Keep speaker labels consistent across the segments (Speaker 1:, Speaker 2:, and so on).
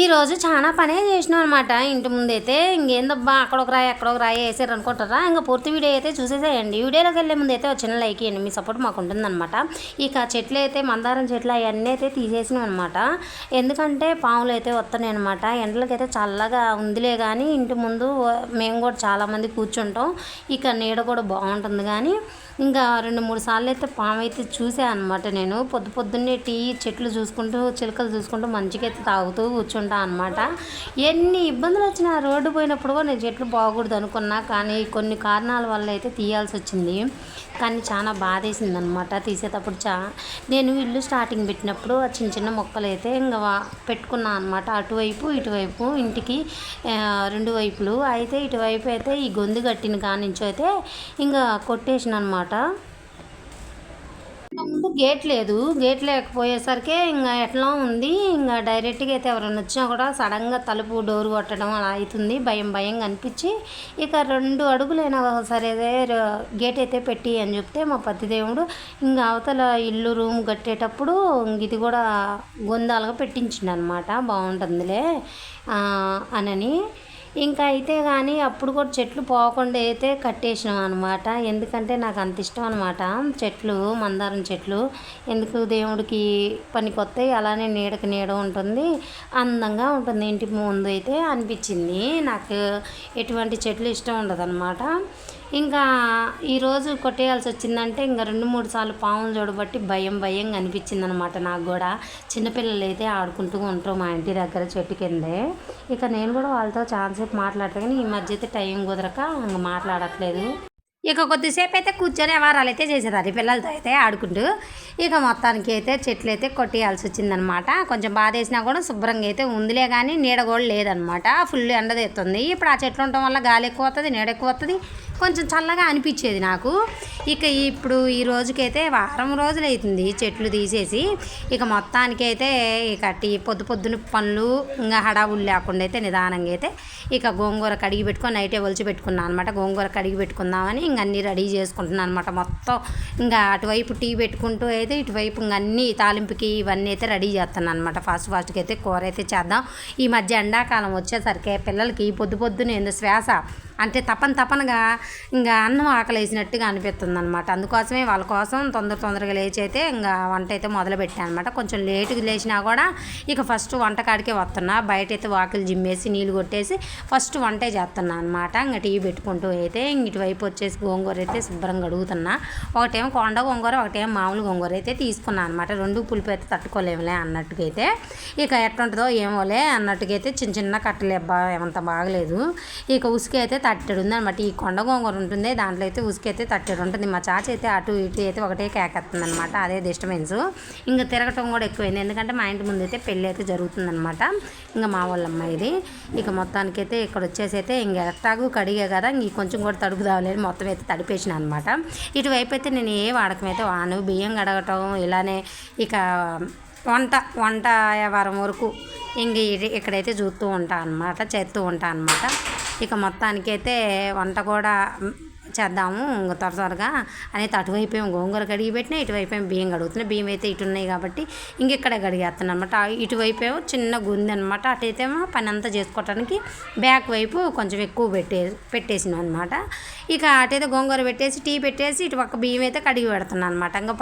Speaker 1: ఈరోజు చాలా పనే చేసినాం అనమాట. ఇంటి ముందైతే ఇంకేందబ్బా అక్కడ ఒక రాయి వేసారు అనుకుంటారా. ఇంకా పూర్తి వీడియో అయితే చూసేసేయండి. వీడియోలోకి వెళ్ళే ముందు అయితే ఒక చిన్న లైక్ ఇవ్వండి, మీ సపోర్ట్ మాకు ఉంటుందన్నమాట. ఇక చెట్లు అయితే మందారం చెట్లు అవన్నీ అయితే తీసేసినాం అనమాట. ఎందుకంటే పాములు అయితే వస్తున్నాయి అనమాట. ఎండలకైతే చల్లగా ఉందిలే కానీ ఇంటి ముందు మేము కూడా చాలామంది కూర్చుంటాం. ఇక నీడ కూడా బాగుంటుంది కానీ ఇంకా 2-3 సార్లు అయితే పాము అయితే చూసాను అనమాట. నేను పొద్దున్నే టీ చెట్లు చూసుకుంటూ చిలకలు చూసుకుంటూ మంచిగా అయితే తాగుతూ కూర్చుంటా అనమాట. ఎన్ని ఇబ్బందులు వచ్చినా రోడ్డు పోయినప్పుడు కూడా నేను చెట్లు బాగకూడదు అనుకున్నా, కానీ కొన్ని కారణాల వల్ల అయితే తీయాల్సి వచ్చింది. కానీ చాలా బాధేసింది అనమాట తీసేటప్పుడు. నేను ఇల్లు స్టార్టింగ్ పెట్టినప్పుడు ఆ చిన్న చిన్న మొక్కలు అయితే ఇంకా పెట్టుకున్నాను అనమాట. అటువైపు ఇటువైపు ఇంటికి 2 వైపులు అయితే. ఇటువైపు అయితే ఈ గొంతు కట్టిన కానించి అయితే ఇంకా కొట్టేసిన అనమాట. ముందు గేట్ లేకపోయేసరికి ఇంకా ఎట్లా ఉంది. ఇంకా డైరెక్ట్గా అయితే ఎవరైనా వచ్చినా కూడా సడన్గా తలుపు డోర్ కొట్టడం అలా అవుతుంది. భయంగా అనిపించి ఇక 2 అడుగులైనా సరే గేట్ అయితే పెట్టి అని చెప్తే మా పతిదేవుడు ఇంకా అవతల ఇల్లు రూమ్ కట్టేటప్పుడు ఇది కూడా గొందాలుగా పెట్టించిండు అనమాట. బాగుంటుందిలే అనని ఇంకా అయితే కానీ అప్పుడు కూడా చెట్లు పోకుండా అయితే కట్టేసినాం అనమాట. ఎందుకంటే నాకు అంత ఇష్టం అనమాట చెట్లు, మందారం చెట్లు. ఎందుకు దేవుడికి పనికొస్తాయి, అలానే నీడకి నీడ ఉంటుంది, అందంగా ఉంటుంది ఇంటి ముందు అయితే అనిపించింది. నాకు ఎటువంటి చెట్లు ఇష్టం ఉండదు అనమాట. ఇంకా ఈరోజు కొట్టేయాల్సి వచ్చిందంటే ఇంకా 2-3 సార్లు పాములు చూడబట్టి భయంగా అనిపించింది అనమాట. నాకు కూడా చిన్నపిల్లలు అయితే ఆడుకుంటూ ఉంటారు మా ఇంటి దగ్గర చెట్టు కిందే. ఇక నేను కూడా వాళ్ళతో చాలాసేపు మాట్లాడతాను, కానీ ఈ మధ్య అయితే టైం కుదరక ఇంకా మాట్లాడట్లేదు. ఇక కొద్దిసేపు అయితే కూర్చొని వ్యవహారాలు అయితే చేసేదాన్ని పిల్లలతో అయితే ఆడుకుంటూ. ఇక మొత్తానికి అయితే చెట్లు అయితే కొట్టేయాల్సి వచ్చిందనమాట. కొంచెం బాధ వేసినా కూడా శుభ్రంగా అయితే ఉందిలే, కానీ నీడ కూడా లేదనమాట. ఫుల్ ఎండదెత్తుంది. ఇప్పుడు ఆ చెట్లు ఉండటం వల్ల గాలి ఎక్కువ వస్తుంది, నీడ ఎక్కువ వస్తుంది, కొంచెం చల్లగా అనిపించేది నాకు. ఇక ఇప్పుడు ఈ రోజుకైతే వారం రోజులు అవుతుంది చెట్లు తీసేసి. ఇక మొత్తానికైతే ఇక పొద్దున పనులు ఇంకా హడావులు లేకుండా అయితే నిదానంగా అయితే ఇక గోంగూర కడిగి పెట్టుకొని నైటే ఒలిచి పెట్టుకున్నాను అనమాట. గోంగూర కడిగి పెట్టుకుందామని ఇంక అన్నీ రెడీ చేసుకుంటున్నాను అనమాట. మొత్తం ఇంకా అటువైపు టీ పెట్టుకుంటూ అయితే ఇటువైపు ఇంక అన్నీ తాలింపుకి ఇవన్నీ అయితే రెడీ చేస్తున్నాను అనమాట. ఫాస్ట్గా అయితే కూర అయితే చేద్దాం. ఈ మధ్య ఎండాకాలం వచ్చేసరికి పిల్లలకి పొద్దునే శ్వాస అంటే తపనగా ఇంకా అన్నం ఆకలేసినట్టుగా అనిపిస్తుంది అనమాట. అందుకోసమే వాళ్ళ కోసం తొందరగా లేచి అయితే ఇంకా వంట అయితే మొదలుపెట్టాను అనమాట. కొంచెం లేటుగా లేచినా కూడా ఇక ఫస్ట్ వంటకాడికే వస్తున్నా. బయట అయితే వాకిలు జిమ్మేసి నీళ్ళు కొట్టేసి ఫస్ట్ వంటే చేస్తున్నాను అనమాట. ఇంకా టీ పెట్టుకుంటూ అయితే ఇటువైపు వచ్చేసి గోంగూర అయితే శుభ్రంగా అడుగుతున్నా. ఒకటేమో కొండ గోంగూర, ఒకటేమో మామూలు గోంగూర అయితే తీసుకున్నాను అనమాట. 2 పులుపు అయితే తట్టుకోలేములే అన్నట్టుగా అయితే ఇక ఎట్టుంటుందో ఏమోలే అన్నట్టుగా అయితే చిన్న కట్టలు ఏమంత బాగలేదు. ఇక ఉసుక అయితే తట్టెడు ఉందనమాట. ఈ కొండ గోంగూర ఉంటుంది, దాంట్లో అయితే ఉసుకైతే తట్టెడు ఉంటుంది. మా చాచి అయితే అటు ఇటు అయితే ఒకటే కేకెత్తుంది అనమాట. అదే డిస్టర్బెన్స్. ఇంకా తిరగటం కూడా ఎక్కువైంది, ఎందుకంటే మా ఇంటి ముందు అయితే పెళ్ళి అయితే జరుగుతుందనమాట. ఇంకా మా వాళ్ళ అమ్మాయిది. ఇక మొత్తానికైతే ఇక్కడ వచ్చేసి అయితే ఇంక ఎట్టాగు కడిగే కదా, ఇంక కొంచెం కూడా తడుపు దావలేదు, మొత్తం అయితే తడిపేసిన అనమాట. ఇటువైపు అయితే నేను ఏ వాడకమైతే వాను బియ్యం కడగటం ఇలానే ఇక వంట వారం వరకు ఇంక ఇక్కడైతే చూస్తూ ఉంటాను అనమాట, చేస్తూ ఉంటాను అనమాట. ఇక మొత్తానికైతే వంట కూడా చేద్దాము ఇంకా త్వరగా అనేది అటువైపు ఏమో గోంగూర కడిగి పెట్టినా, ఇటువైపు ఏమో బియ్యం కడుగుతున్నాయి. బియ్యం అయితే ఇటు ఉన్నాయి కాబట్టి ఇంకెక్కడ కడిగేస్తున్నాను అనమాట. ఇటువైపు ఏమో చిన్న గుంది అనమాట. అటైతేమో పని అంతా చేసుకోవడానికి బ్యాక్ వైపు కొంచెం ఎక్కువ పెట్టేసినాం అనమాట. ఇక అటైతే గోంగూర పెట్టేసి టీ పెట్టేసి ఇటు పక్క బియ్యం అయితే కడిగి పెడుతున్నాను అనమాట. ఇంకా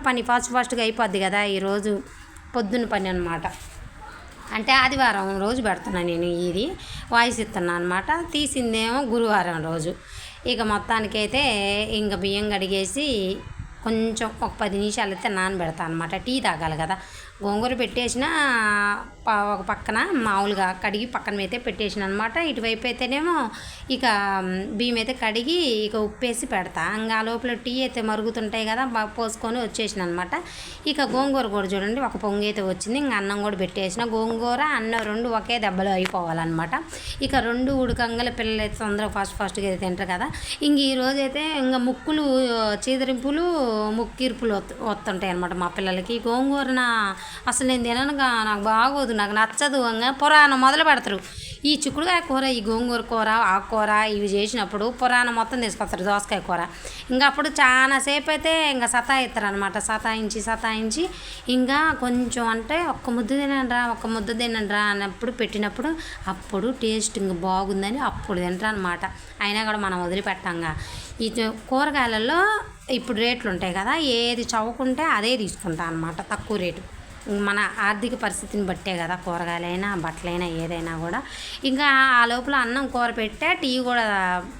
Speaker 1: పని ఫాస్ట్గా అయిపోద్ది కదా. ఈరోజు పొద్దున్న పని అనమాట. అంటే ఆదివారం రోజు పెడుతున్నాను నేను, ఇది వాయిస్ ఇస్తున్నాను అనమాట. తీసిందేమో గురువారం రోజు. ఇక మొత్తానికైతే ఇంకా బియ్యం కడిగేసి కొంచెం ఒక 10 నిమిషాలు అయితే నానబెడతాను అనమాట. టీ తాగాలి కదా. గోంగూర పెట్టేసిన ఒక పక్కన మామూలుగా కడిగి పక్కన అయితే పెట్టేసిన అనమాట. ఇటువైపు అయితేనేమో ఇక బియ్యం అయితే కడిగి ఇక ఉప్పేసి పెడతా. ఇంకా లోపల టీ అయితే మరుగుతుంటాయి కదా, పోసుకొని వచ్చేసిన అనమాట. ఇక గోంగూర కూడా చూడండి ఒక పొంగి అయితే వచ్చింది. ఇంకా అన్నం కూడా పెట్టేసిన. గోంగూర అన్నం 2 ఒకే దెబ్బలో అయిపోవాలన్నమాట. ఇక 2 ఉడకంగల పిల్లలు అయితే తొందరగా ఫాస్ట్గా అయితే తింటారు కదా. ఇంక ఈరోజు అయితే ఇంకా ముక్కులు చీదరింపులు ముక్కిరుపులు వస్తుంటాయి అనమాట మా పిల్లలకి. గోంగూరన అసలు నేను తిననుగా, నాకు బాగోదు, నాకు నచ్చదు. పురాణం మొదలు పెడతారు. ఈ చిక్కుడుకాయ కూర, ఈ గోంగూర కూర, ఆకుకూర ఇవి చేసినప్పుడు పురాణం మొత్తం తీసుకొస్తారు దోసకాయ కూర. ఇంకా అప్పుడు చాలాసేపు అయితే ఇంకా సతాయిస్తారు అనమాట. సతాయించి ఇంకా కొంచెం అంటే ఒక్క ముద్ద తినండిరా అన్నప్పుడు పెట్టినప్పుడు అప్పుడు టేస్ట్ ఇంకా బాగుందని అప్పుడు తింటారు అనమాట. అయినా కూడా మనం వదిలిపెట్టాంగా. ఈ కూరగాయలలో ఇప్పుడు రేట్లు ఉంటాయి కదా, ఏది చౌకుంటే అదే తీసుకుంటా అనమాట, తక్కువ రేటు. మన ఆర్థిక పరిస్థితిని బట్టే కదా కూరగాయలైనా బట్టలైనా ఏదైనా కూడా. ఇంకా ఆ లోపల అన్నం కూర పెట్టా, టీ కూడా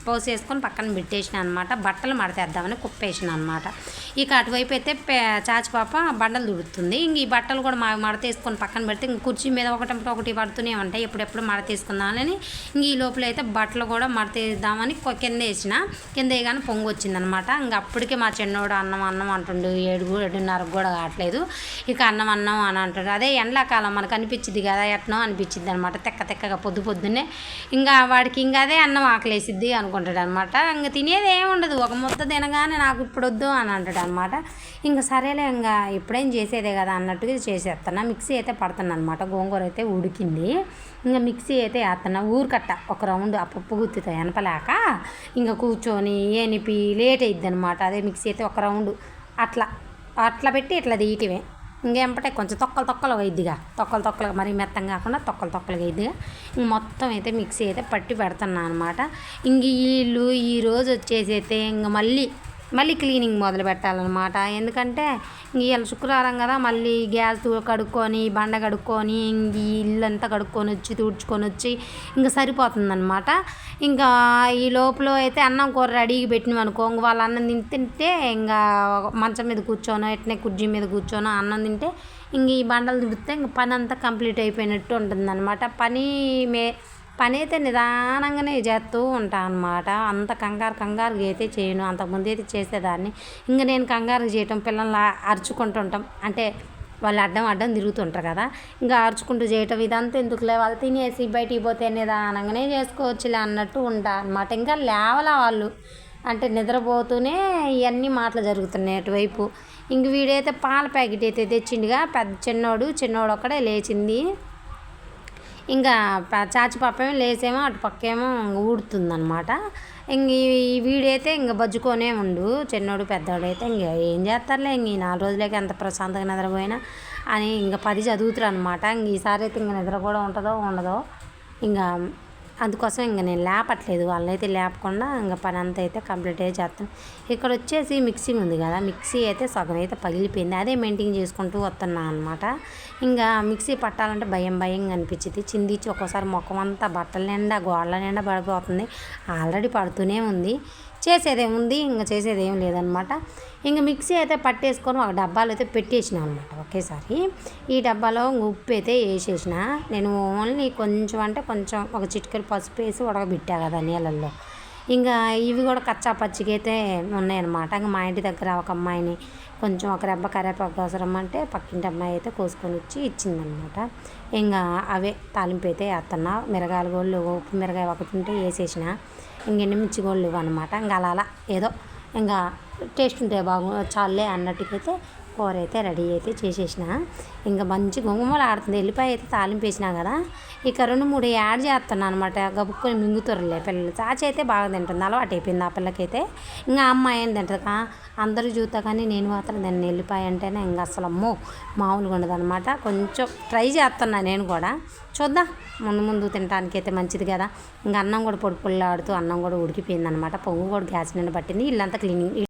Speaker 1: పోసేసుకొని పక్కన పెట్టేసిన అనమాట. బట్టలు మడతేద్దామని కుప్పేసిన అనమాట. ఇక అటువైపు అయితే చాచిపాప బండలు దుడుతుంది. ఇంక ఈ బట్టలు కూడా మడతేసుకొని పక్కన పెడితే ఇంక కుర్చీ మీద ఒకటి పడుతూనే ఉంటాయి. ఎప్పుడెప్పుడు మడతేసుకుందామని ఇంక ఈ లోపల అయితే బట్టలు కూడా మడతేద్దామని కింద వేయగానే పొంగు వచ్చిందనమాట. ఇంక అప్పటికే మా చిన్నోడు అన్నం అంటుండు. 7:30 కూడా కావట్లేదు. ఇక అన్నం అని అంటాడు. అదే ఎండాకాలం మనకు అనిపించింది కదా, ఎట్నో అనిపించింది అనమాట. తెక్కగా పొద్దున్నే ఇంకా వాడికి ఇంకా అదే అన్నం ఆకలేసిద్ది అనుకుంటాడు అనమాట. ఇంకా తినేది ఏముండదు, ఒక ముద్ద తినగానే నాకు ఇప్పుడు వద్దు అని అంటాడు అనమాట. ఇంకా సరేలే ఇంకా ఎప్పుడైనా చేసేదే కదా అన్నట్టుగా చేసేస్తున్నా. మిక్సీ అయితే పడుతున్నా అనమాట. గోంగూర అయితే ఉడికింది. ఇంకా మిక్సీ అయితే వేస్తున్నా. ఊరికట్ట ఒక రౌండ్ ఆ పప్పు గుత్తితో ఎనపలేక ఇంకా కూర్చొని ఏనిపి లేట్ అయిద్ది అనమాట. అదే మిక్సీ అయితే ఒక రౌండ్ అట్లా పెట్టి ఇట్లా తీయటమే. ఇంకేంపటే కొంచెం తొక్కలు అయిద్దిగా, తొక్కలు మరీ మెత్తం కాకుండా తొక్కలుగా అయిద్దిగా. ఇంక మొత్తం అయితే మిక్సీ అయితే పట్టి పెడుతున్నా అనమాట. ఇంక వీళ్ళు ఈరోజు వచ్చేసి అయితే ఇంక మళ్ళీ క్లీనింగ్ మొదలు పెట్టాలన్నమాట. ఎందుకంటే ఇవాళ శుక్రవారం కదా, మళ్ళీ గ్యాస్ కడుక్కొని బండ కడుక్కొని ఇంక ఇల్లంతా కడుక్కొని వచ్చి తుడుచుకొని వచ్చి ఇంకా సరిపోతుందన్నమాట. ఇంకా ఈ లోపల అయితే అన్నం కూర రెడీగా పెట్టినామనుకో, ఇంక వాళ్ళు అన్నం తింటే ఇంకా మంచం మీద కూర్చోనో ఎట్నే కుర్జీ మీద కూర్చోనో అన్నం తింటే ఇంక ఈ బండలు తుడితే ఇంక పని అంతా కంప్లీట్ అయిపోయినట్టు ఉంటుందన్నమాట. పని అయితే నిదానంగానే చేస్తూ ఉంటాను అనమాట. అంత కంగారుగా అయితే చేయను. అంతకుముందు అయితే చేసేదాన్ని. ఇంకా నేను కంగారు చేయటం, పిల్లల్ని అరుచుకుంటుంటాం అంటే వాళ్ళు అడ్డం తిరుగుతుంటారు కదా, ఇంకా అరుచుకుంటూ చేయటం ఇదంతా ఎందుకులే, వాళ్ళు తినేసి బయటికి పోతే నిదానంగానే చేసుకోవచ్చులే అన్నట్టు ఉంటా అనమాట. ఇంకా లేవలా వాళ్ళు అంటే నిద్రపోతూనే ఇవన్నీ మాటలు జరుగుతున్నాయి అటువైపు. ఇంక వీడైతే పాల ప్యాకెట్ అయితే తెచ్చిండుగా చిన్నోడు ఒక్కడే లేచింది. ఇంకా చాచి పాపేమో లేసేమో అటు పక్కేమో ఊడుతుందనమాట. ఇంక ఈ వీడైతే ఇంక బజ్జుకొనే ఉండు. చిన్నోడు పెద్దోడైతే ఇంక ఏం చేస్తారులే, ఇంక ఈ 4 రోజులకి ఎంత ప్రశాంతంగా నిద్రపోయినా అని ఇంకా 10 చదువుతారు అనమాట. ఇంక ఈసారి అయితే ఇంక నిద్ర కూడా ఉంటుందో ఉండదో ఇంకా అందుకోసం ఇంక నేను లేపట్లేదు. వాళ్ళైతే లేపకుండా ఇంకా పని అంతా అయితే కంప్లీట్ అయ్యి చేస్తాను. ఇక్కడ వచ్చేసి మిక్సీ ఉంది కదా, మిక్సీ అయితే సగం అయితే పగిలిపోయింది. అదే మెయింటైన్ చేసుకుంటూ వస్తున్నా అనమాట. ఇంకా మిక్సీ పట్టాలంటే భయంగా అనిపించింది. చిందించి ఒక్కోసారి ముఖం అంతా బట్టల నిండా గోడల నిండా పడిపోతుంది. ఆల్రెడీ పడుతూనే ఉంది. చేసేదేముంది, ఇంకా చేసేదేం లేదనమాట. ఇంక మిక్సీ అయితే పట్టేసుకొని ఒక డబ్బాలో అయితే పెట్టేసిన అనమాట ఒకేసారి. ఈ డబ్బాలో ఉప్పు అయితే వేసేసిన. నేను ఓన్లీ కొంచెం అంటే కొంచెం ఒక చిటికెడు పసుపు వేసి ఉడకబెట్టా కదా నీళ్ళల్లో. ఇంకా ఇవి కూడా కచ్చా పచ్చిగా అయితే ఉన్నాయన్నమాట. ఇంకా మా ఇంటి దగ్గర ఒక అమ్మాయిని కొంచెం ఒక రెబ్బ కరేపాకు అవసరం అంటే పక్కింటి అమ్మాయి అయితే కోసుకొని వచ్చి ఇచ్చిందనమాట. ఇంకా అవే తాలింపు అయితే వేస్తున్నా. మిరగాయల గోళ్ళు ఉప్పు మిరగాయ ఒకటి ఉంటే వేసేసిన. ఇంకెండుమిర్చి గోళ్ళు అనమాట. ఇంకా అలా ఏదో ఇంకా టేస్ట్ ఉంటే చాలే అన్నట్టుకైతే కూర అయితే రెడీ అయితే చేసేసిన. ఇంకా మంచి గుమగుమలు ఆడుతుంది. ఎల్లిపాయ అయితే తాలింపు వేసినా కదా, ఇక 2-3 యాడ్ చేస్తున్నాను అనమాట. గబుక్కొని మింగుతారులే పిల్లలు. చాచి అయితే బాగా తింటుంది, అలవాటు అయిపోయింది ఆ పిల్లకైతే. ఇంకా అమ్మాయి ఏం తింటుంది అందరూ చూస్తా కానీ నేను మాత్రం దాన్ని ఎల్లిపాయ అంటేనే ఇంకా అసలు అమ్మో మామూలుగా ఉండదు అనమాట. కొంచెం ట్రై చేస్తున్నా నేను కూడా, చూద్దాం ముందు తినడానికి అయితే మంచిది కదా. ఇంకా అన్నం కూడా పొడి పొల్లాడుతూ అన్నం కూడా ఉడికిపోయింది అనమాట. పొంగు కూడా గ్యాస్ నిండా పట్టింది. ఇల్లంతా క్లీనింగ్